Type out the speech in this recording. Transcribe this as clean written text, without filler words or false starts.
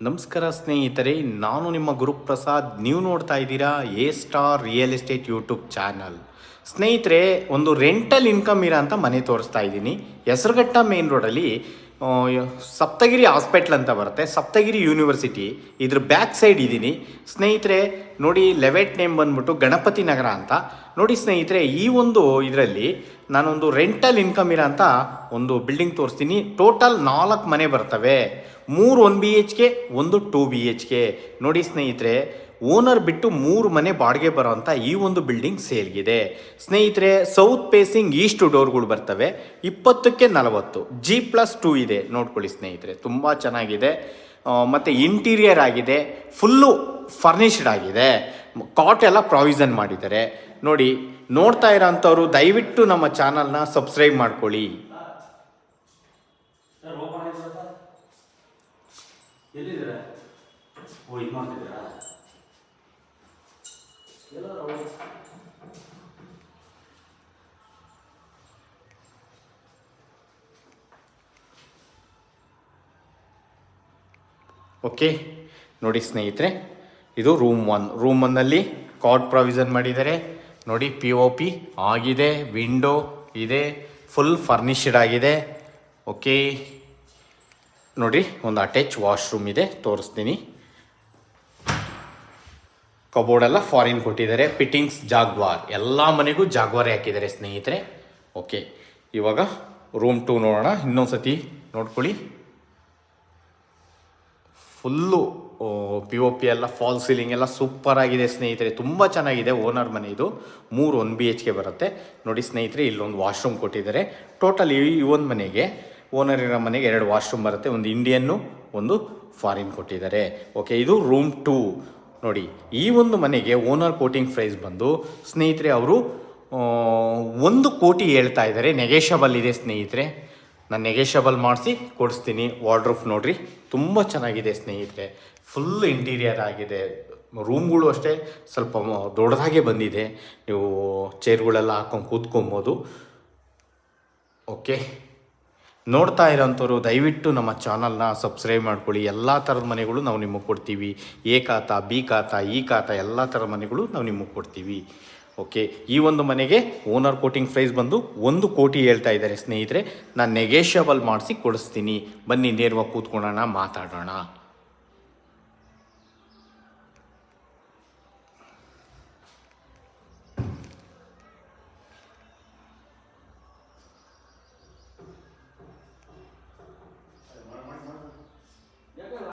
ನಮಸ್ಕಾರ ಸ್ನೇಹಿತರೆ, ನಾನು ನಿಮ್ಮ ಗುರುಪ್ರಸಾದ್. ನೀವು ನೋಡ್ತಾ ಇದ್ದೀರಾ A star real estate YouTube channel. ಸ್ನೇಹಿತರೆ, ಒಂದು ರೆಂಟಲ್ ಇನ್ಕಮ್ ಇರೋಂಥ ಮನೆ ತೋರಿಸ್ತಾ ಇದ್ದೀನಿ. ಹೆಸರುಘಟ್ಟ ಮೇನ್ ರೋಡಲ್ಲಿ ಸಪ್ತಗಿರಿ ಹಾಸ್ಪಿಟ್ಲ್ ಅಂತ ಬರುತ್ತೆ, ಸಪ್ತಗಿರಿ ಯೂನಿವರ್ಸಿಟಿ ಇದ್ರ ಬ್ಯಾಕ್ ಸೈಡ್ ಇದ್ದೀನಿ ಸ್ನೇಹಿತರೆ. ನೋಡಿ, ಲೆವೆಟ್ ನೇಮ್ ಬಂದ್ಬಿಟ್ಟು ಗಣಪತಿ ನಗರ ಅಂತ. ನೋಡಿ ಸ್ನೇಹಿತರೆ, ಈ ಒಂದು ಇದರಲ್ಲಿ ನಾನೊಂದು ರೆಂಟಲ್ ಇನ್ಕಮ್ ಇರೋಂಥ ಒಂದು ಬಿಲ್ಡಿಂಗ್ ತೋರಿಸ್ತೀನಿ. ಟೋಟಲ್ 4 ಮನೆ ಬರ್ತವೆ. 3 1 BHK, 1 2 BHK. ನೋಡಿ ಸ್ನೇಹಿತರೆ, ಓನರ್ ಬಿಟ್ಟು 3 ಮನೆ ಬಾಡಿಗೆ ಬರೋಂಥ ಈ ಒಂದು ಬಿಲ್ಡಿಂಗ್ ಸೇಲ್ಗಿದೆ ಸ್ನೇಹಿತರೆ. ಸೌತ್ ಫೇಸಿಂಗ್ ಈಸ್ಟ್ ಡೋರ್ಗಳು ಬರ್ತವೆ. 20ಕ್ಕೆ 40 G+2 ಇದೆ. ನೋಡ್ಕೊಳ್ಳಿ ಸ್ನೇಹಿತರೆ, ತುಂಬ ಚೆನ್ನಾಗಿದೆ. ಮತ್ತು ಇಂಟೀರಿಯರ್ ಆಗಿದೆ, ಫುಲ್ಲು ಫರ್ನಿಷ್ಡ್ ಆಗಿದೆ. ಕಾಟ್ ಎಲ್ಲ ಪ್ರಾವಿಷನ್ ಮಾಡಿದ್ದಾರೆ. ನೋಡಿ, ನೋಡ್ತಾ ಇರೋಂಥವ್ರು ದಯವಿಟ್ಟು ನಮ್ಮ ಚಾನಲ್ನ ಸಬ್ಸ್ಕ್ರೈಬ್ ಮಾಡ್ಕೊಳ್ಳಿ. ಓಕೆ, ನೋಡಿ ಸ್ನೇಹಿತರೆ, ಇದು ರೂಮ್ 1. ರೂಮ್ 1ನಲ್ಲಿ ಕಾಟ್ ಪ್ರಾವಿಷನ್ ಮಾಡಿದ್ದಾರೆ. ನೋಡಿ, POP ಆಗಿದೆ, ವಿಂಡೋ ಇದೆ, ಫುಲ್ ಫರ್ನಿಷ್ಡ್ ಆಗಿದೆ. ಓಕೆ, ನೋಡಿ, ಒಂದು ಅಟ್ಯಾಚ್ ವಾಶ್ರೂಮ್ ಇದೆ, ತೋರಿಸ್ತೀನಿ. ಕಬೋರ್ಡೆಲ್ಲ ಫಾರಿನ್ ಕೊಟ್ಟಿದ್ದಾರೆ. ಫಿಟ್ಟಿಂಗ್ಸ್ ಜಾಗ್ವಾರ್, ಎಲ್ಲ ಮನೆಗೂ ಜಾಗ್ವಾರೇ ಹಾಕಿದ್ದಾರೆ ಸ್ನೇಹಿತರೆ. ಓಕೆ, ಇವಾಗ ರೂಮ್ 2 ನೋಡೋಣ. ಇನ್ನೊಂದು ಸತಿ ನೋಡ್ಕೊಳ್ಳಿ. ಫುಲ್ಲು POP ಎಲ್ಲ ಫಾಲ್ ಸೀಲಿಂಗ್ ಎಲ್ಲ ಸೂಪರ್ ಆಗಿದೆ ಸ್ನೇಹಿತರೆ. ತುಂಬ ಚೆನ್ನಾಗಿದೆ. ಓನರ್ ಮನೆ ಇದು. 3 1 BHK ಬರುತ್ತೆ. ನೋಡಿ ಸ್ನೇಹಿತರೆ, ಇಲ್ಲೊಂದು ವಾಶ್ರೂಮ್ ಕೊಟ್ಟಿದ್ದಾರೆ. ಟೋಟಲ್ ಈ ಒಂದು ಮನೆಗೆ, ಓನರ್ ಇರೋ ಮನೆಗೆ 2 ವಾಶ್ರೂಮ್ ಬರುತ್ತೆ. ಒಂದು ಇಂಡಿಯನ್ನು, ಒಂದು ಫಾರಿನ್ ಕೊಟ್ಟಿದ್ದಾರೆ. ಓಕೆ, ಇದು ರೂಮ್ 2. ನೋಡಿ, ಈ ಒಂದು ಮನೆಗೆ ಓನರ್ ಕೋಟಿಂಗ್ ಪ್ರೈಸ್ ಬಂದು ಸ್ನೇಹಿತರೆ ಅವರು 1 ಕೋಟಿ ಹೇಳ್ತಾ ಇದ್ದಾರೆ. ನೆಗೆಷಬಲ್ ಇದೆ ಸ್ನೇಹಿತರೆ. ನಾನು ನೆಗೆಷಬಲ್ ಮಾಡಿಸಿ ಕೊಡಿಸ್ತೀನಿ. ವಾರ್ಡ್ರೋಬ್ ನೋಡಿರಿ, ತುಂಬ ಚೆನ್ನಾಗಿದೆ ಸ್ನೇಹಿತರೆ. ಫುಲ್ ಇಂಟೀರಿಯರ್ ಆಗಿದೆ. ರೂಮ್ಗಳು ಅಷ್ಟೇ ಸ್ವಲ್ಪ ದೊಡ್ಡದಾಗೆ ಬಂದಿದೆ. ನೀವು ಚೇರ್ಗಳೆಲ್ಲ ಹಾಕೊಂಡು ಕೂತ್ಕೊಬೋದು. ಓಕೆ, ನೋಡ್ತಾ ಇರೋಂಥವ್ರು ದಯವಿಟ್ಟು ನಮ್ಮ ಚಾನಲ್ನ ಸಬ್ಸ್ಕ್ರೈಬ್ ಮಾಡ್ಕೊಳ್ಳಿ. ಎಲ್ಲ ಥರದ ಮನೆಗಳು ನಾವು ನಿಮಗೆ ಕೊಡ್ತೀವಿ. ಎ ಖಾತಾ, ಬಿ ಖಾತಾ, ಈ ಖಾತಾ, ಎಲ್ಲ ಥರದ ಮನೆಗಳು ನಾವು ನಿಮಗೆ ಕೊಡ್ತೀವಿ. ಓಕೆ, ಈ ಒಂದು ಮನೆಗೆ ಓನರ್ ಕೋಟಿಂಗ್ ಪ್ರೈಸ್ ಬಂದು 1 ಕೋಟಿ ಹೇಳ್ತಾ ಇದ್ದಾರೆ ಸ್ನೇಹಿತರೆ. ನಾನು ನೆಗೆಷಬಲ್ ಮಾಡಿಸಿ ಕೊಡಿಸ್ತೀನಿ. ಬನ್ನಿ, ನೇರವಾಗಿ ಕೂತ್ಕೊಳ್ಳೋಣ, ಮಾತಾಡೋಣ.